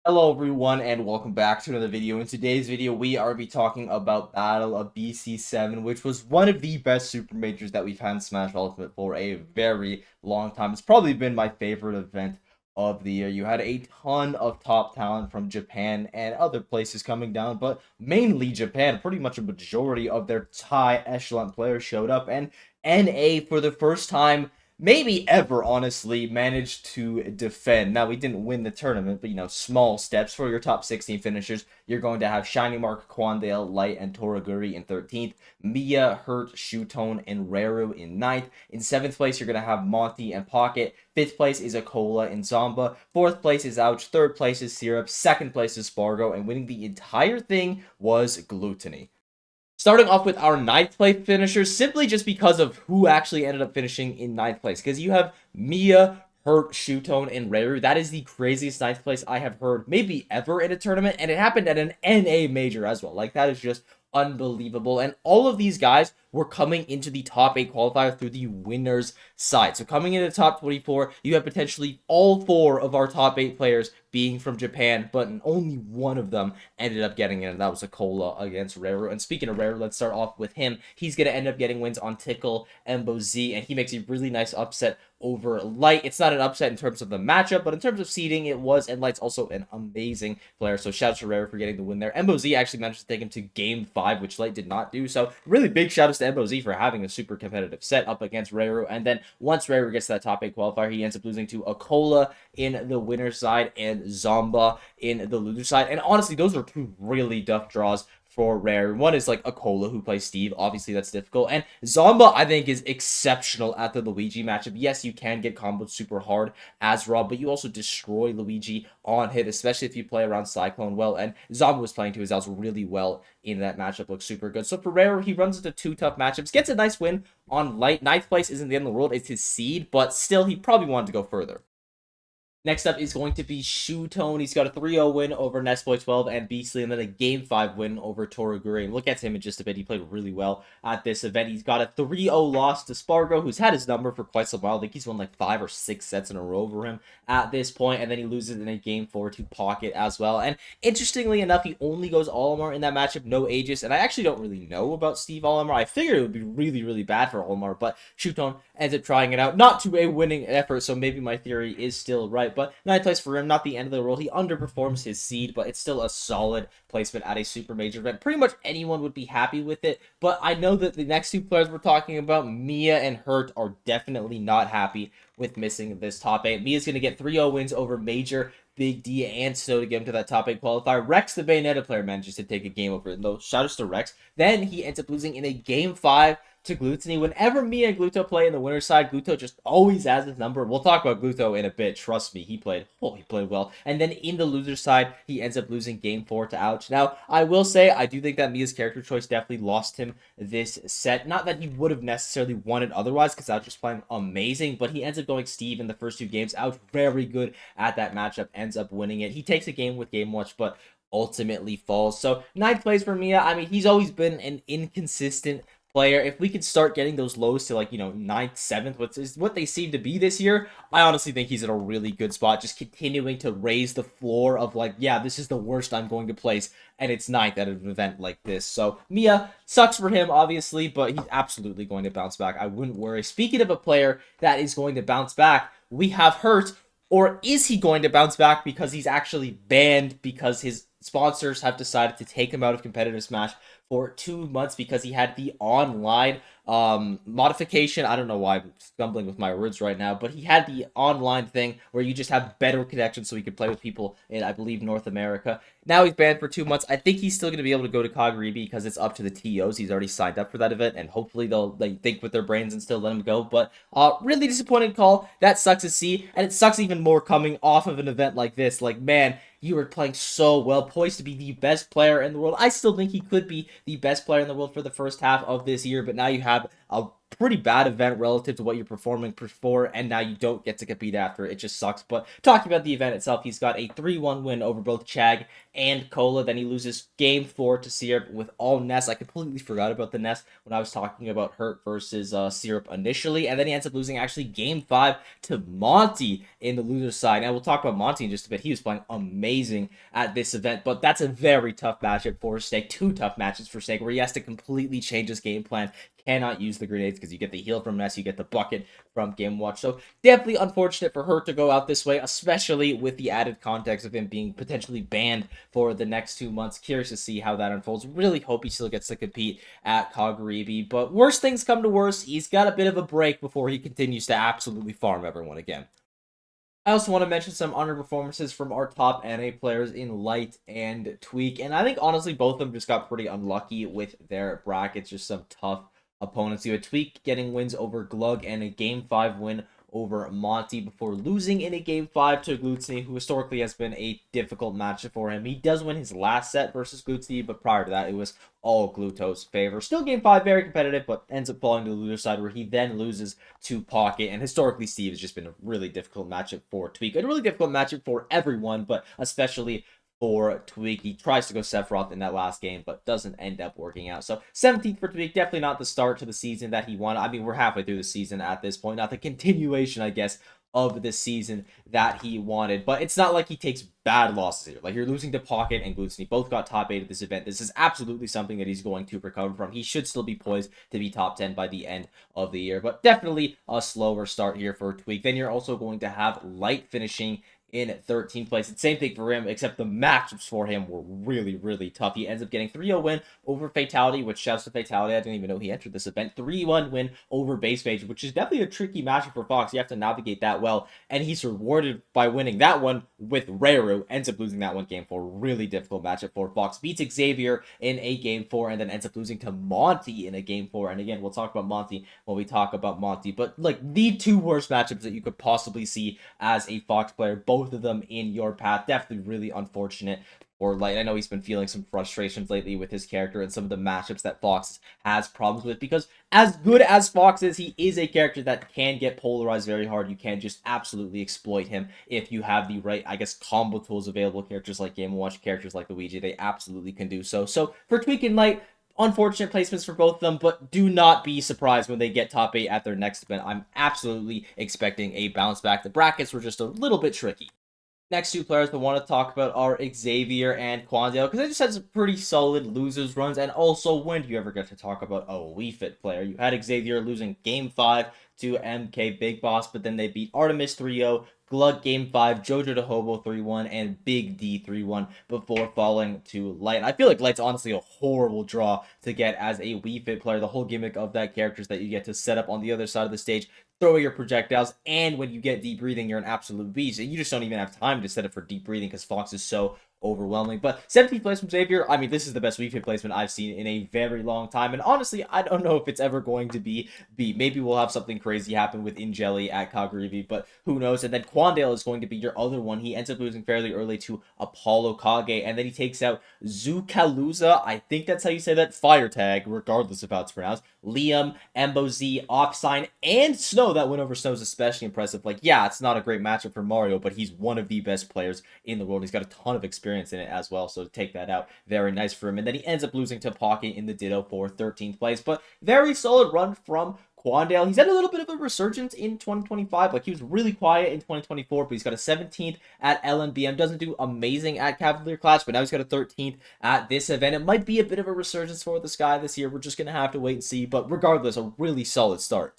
Hello everyone and welcome back to another video. In today's video we are talking about Battle of BC7, which was one of the best super majors that we've had in Smash Ultimate for a very long time. It's probably been my favorite event of the year. You had a ton of top talent from Japan and other places coming down, but mainly Japan. Pretty much a majority of their high echelon players showed up, and NA for the first time maybe ever, honestly, managed to defend. Now, we didn't win the tournament, but, small steps for your top 16 finishers. You're going to have shinymark, Quandale, Light, and Toraguri in 13th. Mia, Hurt, Shutone, and Reru in 9th. In 7th place, you're going to have Monty and Pocket. 5th place is Akola and Zomba. 4th place is Ouch. 3rd place is Syrup. 2nd place is Spargo. And winning the entire thing was Gluttony. Starting off with our 9th place finishers, simply just because of who actually ended up finishing in 9th place. Because you have Mia, Hurt, Shutone, and Reru. That is the craziest 9th place I have heard maybe ever in a tournament. And it happened at an NA major as well. Like, that is just unbelievable. And all of these guys were coming into the top 8 qualifier through the winner's side. So coming into the top 24, you have potentially all 4 of our top 8 players being from Japan, but only one of them ended up getting it, and that was a Cola against Reru. And speaking of Reru, let's start off with him. He's going to end up getting wins on Tickle and Boz, and he makes a really nice upset over Light. It's not an upset in terms of the matchup, but in terms of seeding, it was, and Light's also an amazing player, so shout out to Reru for getting the win there. And Boz actually managed to take him to Game 5, which Light did not do, so really big shout outs to Boz for having a super competitive set up against Reru. And then once Reru gets to that top 8 qualifier, he ends up losing to Akola in the winner's side and Zomba in the loser side. And honestly, those are 2 really tough draws for Rare. One is like Akola, who plays Steve. Obviously, that's difficult. And Zomba, I think, is exceptional at the Luigi matchup. Yes, you can get comboed super hard as Rob, but you also destroy Luigi on hit, especially if you play around Cyclone well. And Zomba was playing to his outs really well in that matchup. Looks super good. So for Rare, he runs into 2 tough matchups. Gets a nice win on Light. 9th place isn't the end of the world. It's his seed, but still, he probably wanted to go further. Next up is going to be Shutone. He's got a 3-0 win over Nestboy12 and Beastly, and then a Game 5 win over Toraguri. And look at him in just a bit. He played really well at this event. He's got a 3-0 loss to Spargo, who's had his number for quite some while. I think he's won like 5 or 6 sets in a row over him at this point, and then he loses in a Game 4 to Pocket as well. And interestingly enough, he only goes Olimar in that matchup, no Aegis, and I actually don't really know about Steve Olimar. I figured it would be really, really bad for Olimar, but Shutone ends up trying it out. Not to a winning effort, so maybe my theory is still right, but 9th place for him, not the end of the world. He underperforms his seed, but it's still a solid placement at a super major event. Pretty much anyone would be happy with it, but I know that the next 2 players we're talking about, Mia and Hurt, are definitely not happy with missing this top 8. Mia's going to get 3-0 wins over Major, Big D, and Snow to get him to that top 8 qualifier. Rex, the Bayonetta player, manages to take a game over him, though. Shout outs to Rex. Then he ends up losing in a Game 5 to Gluttony. Whenever Mia and Gluto play in the winner's side, Gluto just always has his number. We'll talk about Gluto in a bit. Trust me, he played well. And then in the loser's side, he ends up losing Game 4 to Ouch. Now, I will say, I do think that Mia's character choice definitely lost him this set. Not that he would have necessarily won it otherwise, because Ouch was playing amazing, but he ends up going Steve in the first 2 games. Ouch, very good at that matchup, ends up winning it. He takes a game with Game Watch, but ultimately falls. So 9th place for Mia. I mean, he's always been an inconsistent player. If we could start getting those lows to, like, 9th, 7th, which is what they seem to be this year, I honestly think he's in a really good spot, just continuing to raise the floor of, like, yeah, this is the worst I'm going to place, and it's 9th at an event like this. So Mia, sucks for him, obviously, but he's absolutely going to bounce back. I wouldn't worry. Speaking of a player that is going to bounce back, we have Hurt. Or is he going to bounce back because he's actually banned because his sponsors have decided to take him out of competitive Smash for 2 months because he had the online modification? I don't know why I'm stumbling with my words right now, but he had the online thing where you just have better connection so he could play with people in, I believe, North America. Now he's banned for 2 months. I think he's still going to be able to go to Kagaribi because it's up to the TOs. He's already signed up for that event, and hopefully they'll think with their brains and still let him go. But really disappointing call. That sucks to see, and it sucks even more coming off of an event like this. Like, man, you were playing so well, poised to be the best player in the world. I still think he could be the best player in the world for the first half of this year, but now you have a pretty bad event relative to what you're performing before, and now you don't get to compete after. It just sucks. But talking about the event itself, he's got a 3-1 win over both Chag and Cola. Then he loses game 4 to Syrup with all Ness. I completely forgot about the Ness when I was talking about Hurt versus Syrup initially. And then he ends up losing actually game 5 to Monty in the loser side. And we'll talk about Monty in just a bit. He was playing amazing at this event, but that's a very tough matchup for Snake. 2 tough matches for Snake where he has to completely change his game plan. Cannot use the grenades because you get the heal from Ness, you get the bucket from Game Watch. So definitely unfortunate for her to go out this way, especially with the added context of him being potentially banned for the next 2 months. Curious to see how that unfolds. Really hope he still gets to compete at Kagaribi, but worst things come to worst. He's got a bit of a break before he continues to absolutely farm everyone again. I also want to mention some underperformances from our top NA players in Light and Tweak, and I think honestly both of them just got pretty unlucky with their brackets. Just some tough opponents. You had Tweak getting wins over Glug and a Game 5 win over Monty before losing in a Game 5 to GLUTONNY, who historically has been a difficult matchup for him. He does win his last set versus GLUTONNY, but prior to that, it was all Gluto's favor. Still Game 5, very competitive, but ends up falling to the loser side, where he then loses to Pocket. And historically, Steve has just been a really difficult matchup for Tweak. A really difficult matchup for everyone, but especially for Tweak. He tries to go Sephiroth in that last game, but doesn't end up working out. So 17th for Tweak, definitely not the start to the season that he wanted. I mean, we're halfway through the season at this point, not the continuation, I guess, of the season that he wanted. But it's not like he takes bad losses here. Like, you're losing to Pocket and GLUTONNY. Both got top 8 at this event. This is absolutely something that he's going to recover from. He should still be poised to be top 10 by the end of the year. But definitely a slower start here for Tweak. Then you're also going to have Light finishing in 13th place. And same thing for him, except the matchups for him were really, really tough. He ends up getting 3-0 win over Fatality, which shouts to Fatality. I didn't even know he entered this event. 3-1 win over Base Mage, which is definitely a tricky matchup for Fox. You have to navigate that well. And he's rewarded by winning that one with Reru. Ends up losing that one game 4. Really difficult matchup for Fox. Beats Xavier in a game 4 and then ends up losing to Monty in a game 4. And again, we'll talk about Monty when we talk about Monty. But like, the 2 worst matchups that you could possibly see as a Fox player, both of them in your path. Definitely really unfortunate for Light. I know he's been feeling some frustrations lately with his character and some of the matchups that Fox has problems with, because as good as Fox is, he is a character that can get polarized very hard. You can just absolutely exploit him if you have the right, I guess, combo tools available. Characters like Game & Watch, characters like Luigi, they absolutely can do so. So for Tweak and Light, unfortunate placements for both of them, but do not be surprised when they get top 8 at their next event. I'm absolutely expecting a bounce back. The brackets were just a little bit tricky. Next 2 players I want to talk about are Xavier and Quandale, because they just had some pretty solid losers runs. And also, when do you ever get to talk about a Wii Fit player? You had Xavier losing Game 5 to MK Big Boss, but then they beat Artemis 3-0, Glug Game 5, Jojo to Hobo 3-1, and Big D 3-1 before falling to Light. And I feel like Light's honestly a horrible draw to get as a Wii Fit player. The whole gimmick of that character is that you get to set up on the other side of the stage, throw your projectiles, and when you get deep breathing, you're an absolute beast. You just don't even have time to set up for deep breathing because Fox is so overwhelming. But 17th place from Xavier, I mean, this is the best Wii Fit placement I've seen in a very long time. And honestly, I don't know if it's ever going to be. Maybe we'll have something crazy happen with Injelly at Kagaribi, but who knows? And then Quandale is going to be your other one. He ends up losing fairly early to Apollo Kage, and then he takes out Zukaluza. I think that's how you say that. Fire Tag, regardless of how it's pronounced. Liam, Embo Z, Opsign, and Snow. That win over Snow is especially impressive. Like, yeah, it's not a great matchup for Mario, but he's one of the best players in the world. He's got a ton of experience in it as well, so to take that out, very nice for him. And then he ends up losing to Pocket in the Ditto for 13th place, but very solid run from Quandale. He's had a little bit of a resurgence in 2025. Like, he was really quiet in 2024, but he's got a 17th at LNBM. Doesn't do amazing at Cavalier Clash, but now he's got a 13th at this event. It might be a bit of a resurgence for this guy this year. We're just going to have to wait and see, but regardless, a really solid start.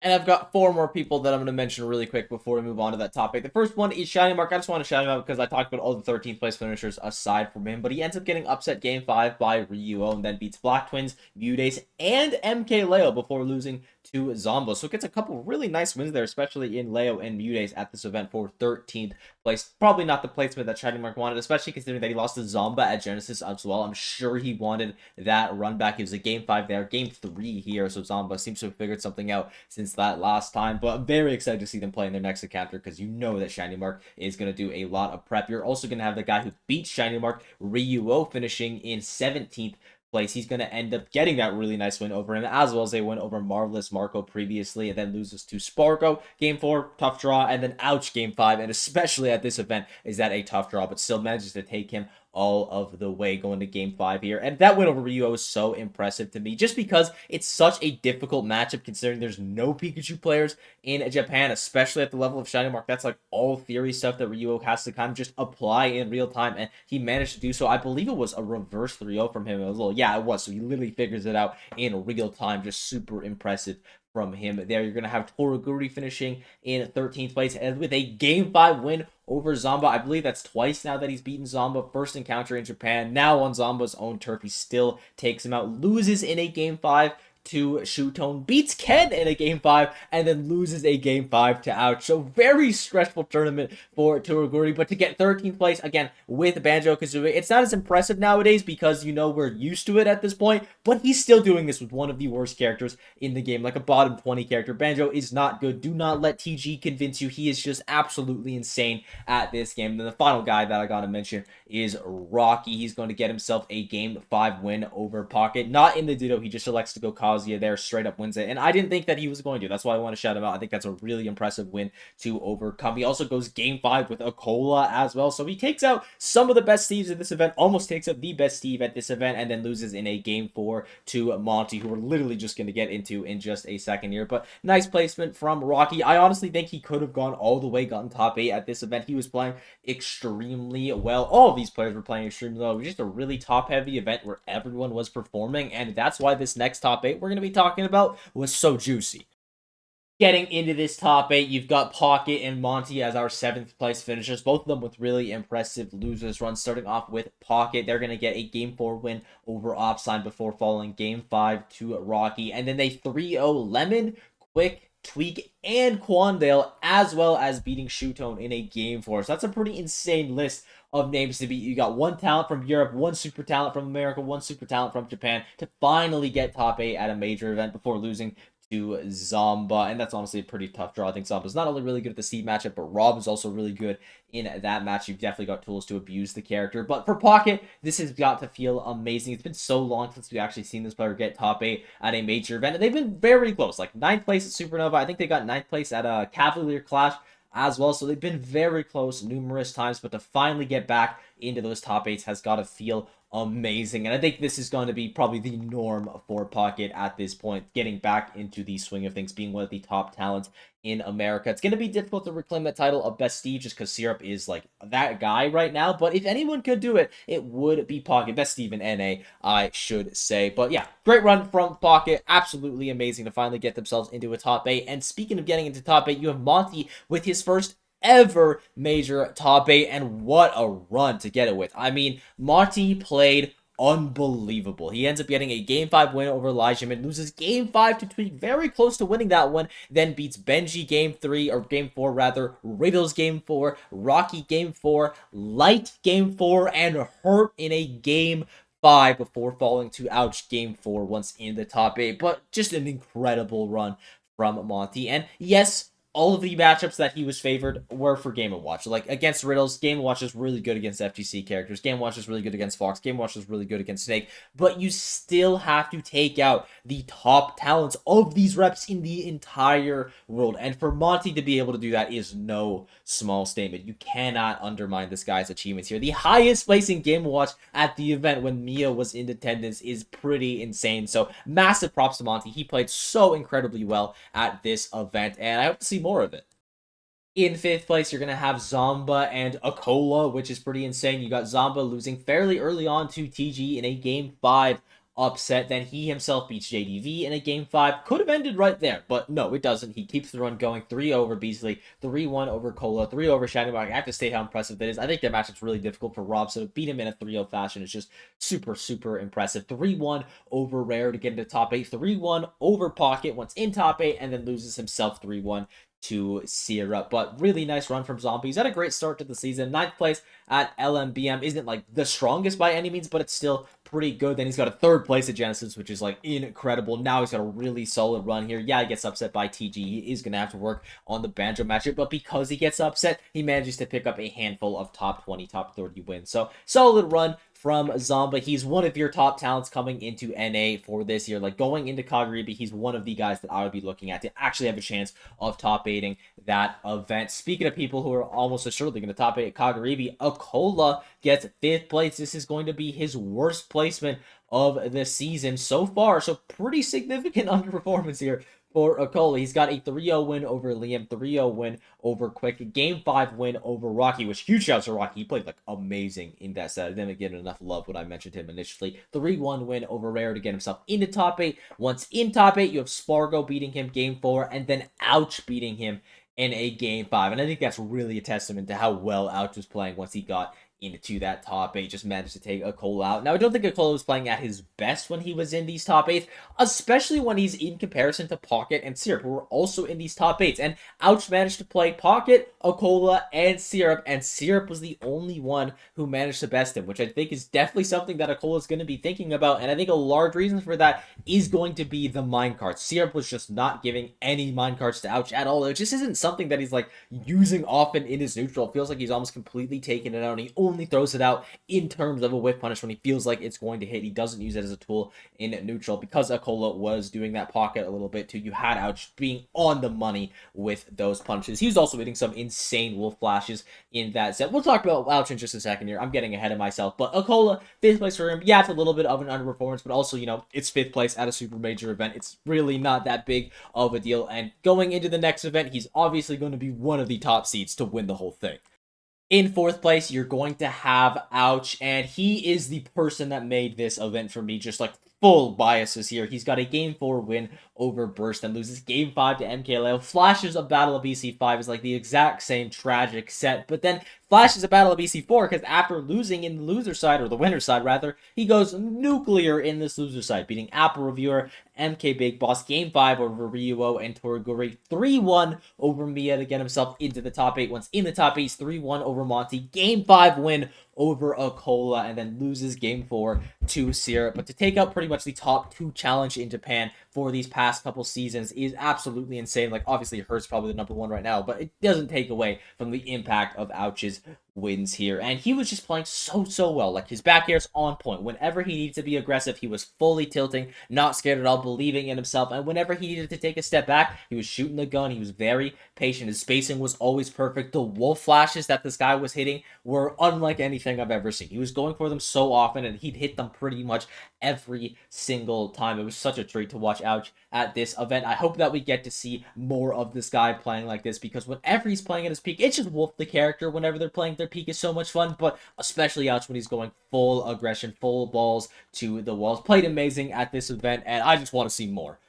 And I've got 4 more people that I'm going to mention really quick before we move on to that topic. The first one is shinymark. I just want to shout him out because I talked about all the 13th place finishers aside from him, but he ends up getting upset Game 5 by Ryuo and then beats Black Twins, Mudace, and MK Leo before losing to Zombo. So it gets a couple really nice wins there, especially in Leo and Mudace at this event for 13th place. Probably not the placement that shinymark wanted, especially considering that he lost to Zomba at Genesis as well. I'm sure he wanted that run back. It was a Game 5 there, Game 3 here, so Zomba seems to have figured something out since that last time. But I'm very excited to see them play in their next encounter because you know that shinymark is going to do a lot of prep. You're also going to have the guy who beat shinymark, Ryuo, finishing in 17th place, he's going to end up getting that really nice win over him, as well as a win over Marvelous Marco previously, and then loses to Sparko. Game 4, tough draw, and then ouch, Game 5, and especially at this event, is that a tough draw, but still manages to take him all of the way going to Game 5 here. And that win over Ryu was so impressive to me, just because it's such a difficult matchup considering there's no Pikachu players in Japan, especially at the level of shinymark. That's like all theory stuff that Ryu has to kind of just apply in real time, and he managed to do so. I believe it was a reverse 3-0 from him. It was a little, yeah, it was. So he literally figures it out in real time. Just super impressive from him there. You're going to have Toraguri finishing in 13th place and with a Game 5 win over Zomba. I believe that's twice now that he's beaten Zomba. First encounter in Japan. Now on Zomba's own turf, he still takes him out. Loses in a Game 5 to Shutone, beats Ken in a Game 5, and then loses a Game 5 to Ouch. So very stressful tournament for Toraguri, but to get 13th place, again, with Banjo-Kazooie, it's not as impressive nowadays because, you know, we're used to it at this point, but he's still doing this with one of the worst characters in the game, like a bottom 20 character. Banjo is not good. Do not let TG convince you. He is just absolutely insane at this game. And then the final guy that I gotta mention is Rocky. He's going to get himself a Game 5 win over Pocket. Not in the Ditto, he just elects to go Kazuya there, straight up wins it. And I didn't think that he was going to. That's why I want to shout him out. I think that's a really impressive win to overcome. He also goes Game 5 with Akola as well. So he takes out some of the best Steves in this event, almost takes out the best Steve at this event, and then loses in a Game 4 to Monty, who we're literally just going to get into in just a second here. But nice placement from Rocky. I honestly think he could have gone all the way, gotten top 8 at this event. He was playing extremely well. All of these players were playing extremely well. It was just a really top-heavy event where everyone was performing, and that's why this next top 8 we're going to be talking about was so juicy. Getting into this top 8, you've got Pocket and Monty as our 7th place finishers, both of them with really impressive losers runs. Starting off with Pocket, they're going to get a Game 4 win over Opsign before falling Game 5 to Rocky, and then they 3-0 Lemon, Quick, Tweak, and Quandale, as well as beating Shutone in a Game 4. So that's a pretty insane list of names to beat. You got one talent from Europe, one super talent from America, one super talent from Japan to finally get top 8 at a major event before losing to Zomba, and that's honestly a pretty tough draw. I think Zomba's not only really good at the Steve matchup, but Rob is also really good in that match. You've definitely got tools to abuse the character, but for Pocket, this has got to feel amazing. It's been so long since we've actually seen this player get top 8 at a major event, and they've been very close, like 9th place at Supernova. I think they got 9th place at a Cavalier Clash as well, so they've been very close numerous times, but to finally get back into those top 8s has got to feel amazing. And I think this is going to be probably the norm for Pocket at this point, getting back into the swing of things, being one of the top talents in America. It's going to be difficult to reclaim that title of Best Steve just because Syrup is like that guy right now, but if anyone could do it, it would be Pocket. Best Steve in NA, I should say. But yeah, great run from Pocket. Absolutely amazing to finally get themselves into a top 8. And speaking of getting into top 8, you have Monty with his first ever major top 8, and what a run to get it with. I mean, Monty played unbelievable. He ends up getting a Game 5 win over Elijah and loses Game 5 to Tweak, very close to winning that one, then beats Benji Game 3, or Game 4 rather, Riddles Game 4, Rocky Game 4, Light Game 4, and Hurt in a Game 5 before falling to Ouch Game 4 once in the top 8. But just an incredible run from Monty. And yes, all of the matchups that he was favored were for Game & Watch. Like, against Riddles, Game & Watch is really good against FGC characters. Game & Watch is really good against Fox. Game & Watch is really good against Snake. But you still have to take out the top talents of these reps in the entire world. And for Monty to be able to do that is no small statement. You cannot undermine this guy's achievements here. The highest place in Game & Watch at the event when Mia was in attendance is pretty insane. So, massive props to Monty. He played so incredibly well at this event. And I hope to see more of it. In 5th place, you're going to have Zomba and Akola, which is pretty insane. You got Zomba losing fairly early on to TG in a Game 5 upset. Then he himself beats JDV in a Game 5. Could have ended right there, but no, it doesn't. He keeps the run going. 3 over Beasley, 3-1 over Cola, 3 over shinymark. I have to state how impressive that is. I think that matchup's really difficult for Rob, so to beat him in a 3-0 fashion is just super, super impressive. 3-1 over Rare to get into top 8. 3-1 over Pocket once in top 8, and then loses himself 3-1 to Syrup. But really nice run from Zombie. He's had a great start to the season. 9th place at LMBM isn't like the strongest by any means, but it's still pretty good. Then he's got a 3rd place at Genesis, which is like incredible. Now he's got a really solid run here. Yeah, he gets upset by TG. He is going to have to work on the Banjo matchup, but because he gets upset, he manages to pick up a handful of top 20, top 30 wins. So solid run from Zomba. He's one of your top talents coming into NA for this year. Like going into Kagaribi, he's one of the guys that I would be looking at to actually have a chance of top 8ing that event. Speaking of people who are almost assuredly going to top 8 at Kagaribi, Akola gets 5th place. This is going to be his worst placement of the season so far. So pretty significant underperformance here for Akola. He's got a 3-0 win over Liam, 3-0 win over Quick, Game 5 win over Rocky, which huge shouts to Rocky. He played like amazing in that set. I didn't get enough love when I mentioned him initially. 3-1 win over Rare to get himself into top 8. Once in top 8, you have Spargo beating him Game 4, and then Ouch beating him in a Game 5. And I think that's really a testament to how well Ouch was playing once he got into that top 8, just managed to take Akola out. Now, I don't think Akola was playing at his best when he was in these top 8s, especially when he's in comparison to Pocket and Syrup, who were also in these top 8s. And Ouch managed to play Pocket, Akola, and Syrup was the only one who managed to best him, which I think is definitely something that Akola is going to be thinking about. And I think a large reason for that is going to be the minecarts. Syrup was just not giving any minecarts to Ouch at all. It just isn't something that he's like using often in his neutral. It feels like he's almost completely taken it out, and he only throws it out in terms of a whiff punish when he feels like it's going to hit. He doesn't use it as a tool in neutral. Because Akola was doing that Pocket a little bit too, you had Ouch being on the money with those punches. He was also hitting some insane wolf flashes in that set. We'll talk about Ouch in just a second here. I'm getting ahead of myself. But Akola, 5th place for him. Yeah, it's a little bit of an underperformance, but also, you know, it's 5th place at a super major event. It's really not that big of a deal. And going into the next event, he's obviously going to be one of the top seeds to win the whole thing. In 4th place, you're going to have Ouch, and he is the person that made this event for me just like full biases here. He's got a Game 4 win over Burst and loses Game 5 to MKLeo. Flashes a Battle of BC5 is like the exact same tragic set, but then flashes a Battle of BC4 because after losing in the loser side, or the winner side rather, he goes nuclear in this loser side, beating Apple Reviewer, MK Big Boss, Game 5 over Ryuo and Toriguri, 3-1 over Mia to get himself into the top 8. Once in the top 8, he's 3-1 over Monty, Game 5 win over Akola, and then loses Game 4 to Syrup. But to take out pretty much the top 2 challenge in Japan for these past couple seasons is absolutely insane. Like, obviously, Hurt's probably the #1 right now, but it doesn't take away from the impact of Ouch's wins here. And he was just playing so well. Like, his back air's on point. Whenever he needed to be aggressive, he was fully tilting, not scared at all, believing in himself. And whenever he needed to take a step back, he was shooting the gun. He was very patient. His spacing was always perfect. The wolf flashes that this guy was hitting were unlike anything I've ever seen. He was going for them so often, and he'd hit them pretty much every single time. It was such a treat to watch Ouch at this event. I hope that we get to see more of this guy playing like this, because whenever he's playing at his peak, it's just Wolf the character. Whenever they're playing their peak is so much fun, but especially Ouch when he's going full aggression, full balls to the walls. Played amazing at this event, and I just want to see more.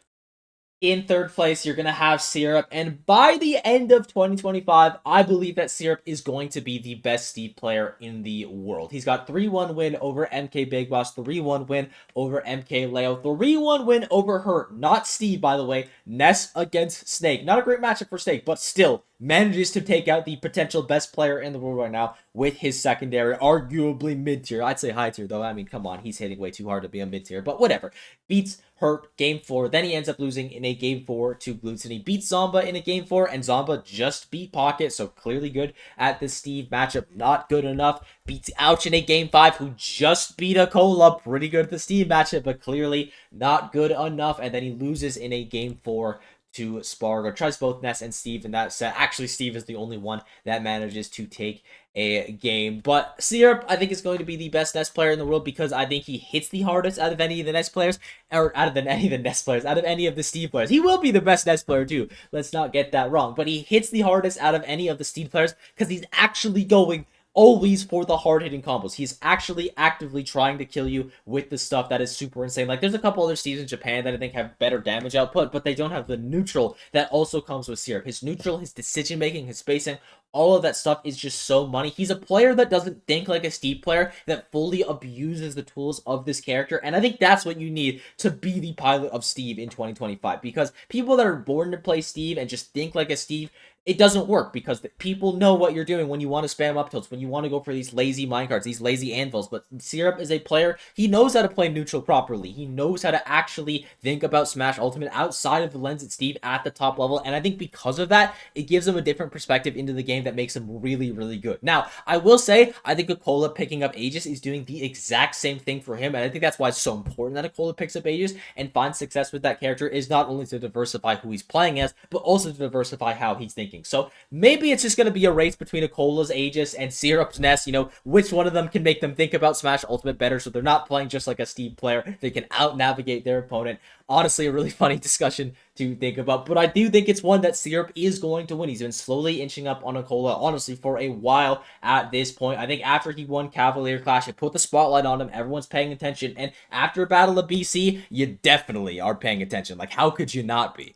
In 3rd place, you're going to have Syrup, and by the end of 2025, I believe that Syrup is going to be the best Steve player in the world. He's got 3-1 win over MK Big Boss, 3-1 win over MK Leo, 3-1 win over Hurt, not Steve, by the way, Ness against Snake. Not a great matchup for Snake, but still manages to take out the potential best player in the world right now with his secondary, arguably mid-tier. I'd say high-tier, though. I mean, come on, he's hitting way too hard to be a mid-tier, but whatever. Beats Hurt Game 4, then he ends up losing in a Game 4 to GLUTONNY. Beats Zomba in a Game 4, and Zomba just beat Pocket, so clearly good at the Steve matchup. Not good enough. Beats Ouch in a Game 5, who just beat Akola. Pretty good at the Steve matchup, but clearly not good enough. And then he loses in a Game 4 to Spargo. Tries both Ness and Steve in that set. Actually, Steve is the only one that manages to take a game. But Syrup, I think, is going to be the best Ness player in the world, because I think he hits the hardest out of any of the Ness players, or out of any of the Ness players, out of any of the Steve players. He will be the best Ness player too. Let's not get that wrong. But he hits the hardest out of any of the Steve players because he's actually going always for the hard-hitting combos. He's actually actively trying to kill you with the stuff that is super insane. Like, there's a couple other Steves in Japan that I think have better damage output, but they don't have the neutral that also comes with Syrup. His neutral, his decision-making, his spacing, all of that stuff is just so money. He's a player that doesn't think like a Steve player, that fully abuses the tools of this character, and I think that's what you need to be the pilot of Steve in 2025, because people that are born to play Steve and just think like a Steve, it doesn't work because people know what you're doing when you want to spam up tilts, when you want to go for these lazy minecarts, these lazy anvils. But Syrup is a player, he knows how to play neutral properly. He knows how to actually think about Smash Ultimate outside of the lens at Steve at the top level. And I think because of that, it gives him a different perspective into the game that makes him really, really good. Now, I will say, I think Akola picking up Aegis is doing the exact same thing for him. And I think that's why it's so important that Akola picks up Aegis and finds success with that character, is not only to diversify who he's playing as, but also to diversify how he's thinking. So maybe it's just going to be a race between Akola's Aegis and Syrup's Nest, which one of them can make them think about Smash Ultimate better so they're not playing just like a Steve player. They can out-navigate their opponent. Honestly, a really funny discussion to think about, but I do think it's one that Syrup is going to win. He's been slowly inching up on Akola, honestly, for a while at this point. I think after he won Cavalier Clash, it put the spotlight on him. Everyone's paying attention, and after Battle of BC, you definitely are paying attention. Like, how could you not be?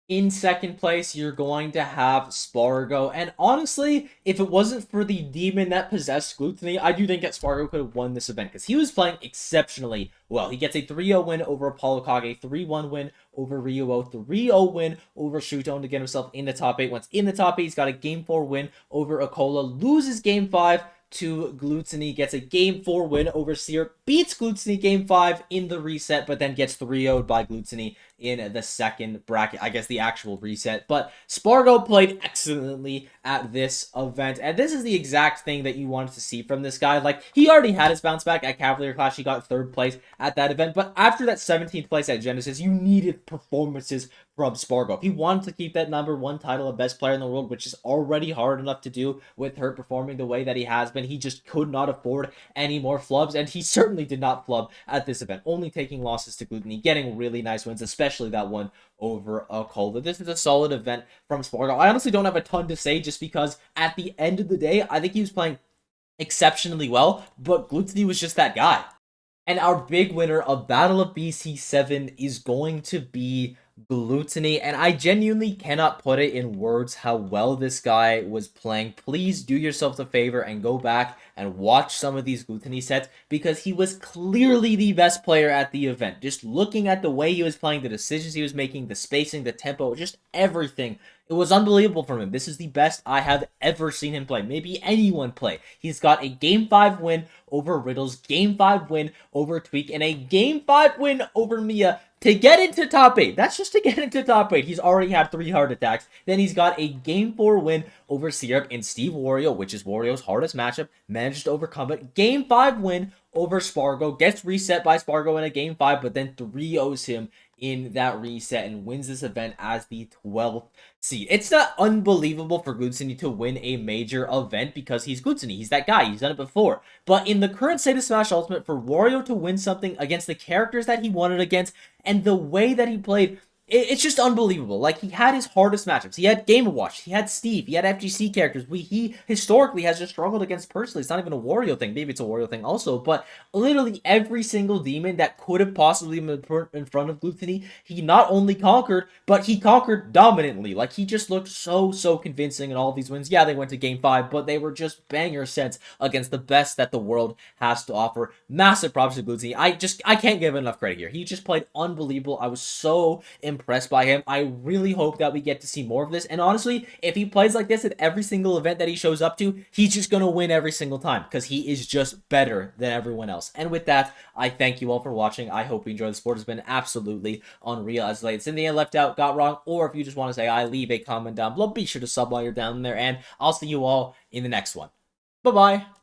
In second place, you're going to have Spargo. And honestly, if it wasn't for the demon that possessed Gluttony, I do think that Spargo could have won this event because he was playing exceptionally well. He gets a 3-0 win over Apollo Kage, 3-1 win over Ryuo, 3-0 win over Shuton to get himself in the top 8. Once in the top 8, he's got a Game 4 win over Akola, loses Game 5 to Gluttony, gets a Game 4 win over Syrup, beats Gluttony Game 5 in the reset, but then gets 3-0'd by Gluttony in the second bracket, I guess the actual reset. But Spargo played excellently at this event, and this is the exact thing that you wanted to see from this guy. Like, he already had his bounce back at Cavalier Clash. He got 3rd place at that event, but after that 17th place at Genesis, you needed performances from Spargo. If he wanted to keep that #1 title of best player in the world, which is already hard enough to do with her performing the way that he has been, he just could not afford any more flubs, and he certainly did not flub at this event, only taking losses to Gluttony, getting really nice wins, especially that one over Akola. This is a solid event from Spargo. I honestly don't have a ton to say just because at the end of the day, I think he was playing exceptionally well, but Gluttony was just that guy. And our big winner of Battle of BC 7 is going to be Gluttony, and I genuinely cannot put it in words how well this guy was playing. Please do yourself the favor and go back and watch some of these Gluttony sets because he was clearly the best player at the event. Just looking at the way he was playing, the decisions he was making, the spacing, the tempo, just everything. It was unbelievable from him. This is the best I have ever seen him play. Maybe anyone play. He's got a Game 5 win over Riddles, Game 5 win over Tweak, and a Game 5 win over Mia to get into top 8. That's just to get into top 8. He's already had 3 heart attacks. Then he's got a Game 4 win over Syrup in Steve Wario, which is Wario's hardest matchup. Managed to overcome it. Game 5 win over Spargo. Gets reset by Spargo in a Game 5, but then 3-0s him in that reset and wins this event as the 12th seed. It's not unbelievable for Gluttony to win a major event because he's Gluttony. He's that guy. He's done it before. But in the current state of Smash Ultimate, for Wario to win something against the characters that he won it against and the way that he played, it's just unbelievable. Like, he had his hardest matchups. He had Game & Watch. He had Steve. He had FGC characters. He historically has just struggled against personally. It's not even a Wario thing. Maybe it's a Wario thing also. But literally every single demon that could have possibly been put in front of Gluttony, he not only conquered, but he conquered dominantly. Like, he just looked so convincing in all of these wins. Yeah, they went to Game 5, but they were just banger sets against the best that the world has to offer. Massive props to Gluttony. I can't give enough credit here. He just played unbelievable. I was so impressed by him. I really hope that we get to see more of this. And honestly, if he plays like this at every single event that he shows up to, he's just going to win every single time because he is just better than everyone else. And with that, I thank you all for watching. I hope you enjoyed. The sport has been absolutely unreal. As late, something I left out, got wrong, or if you just want to say I, leave a comment down below. Be sure to sub while you're down there, and I'll see you all in the next one. Bye-bye.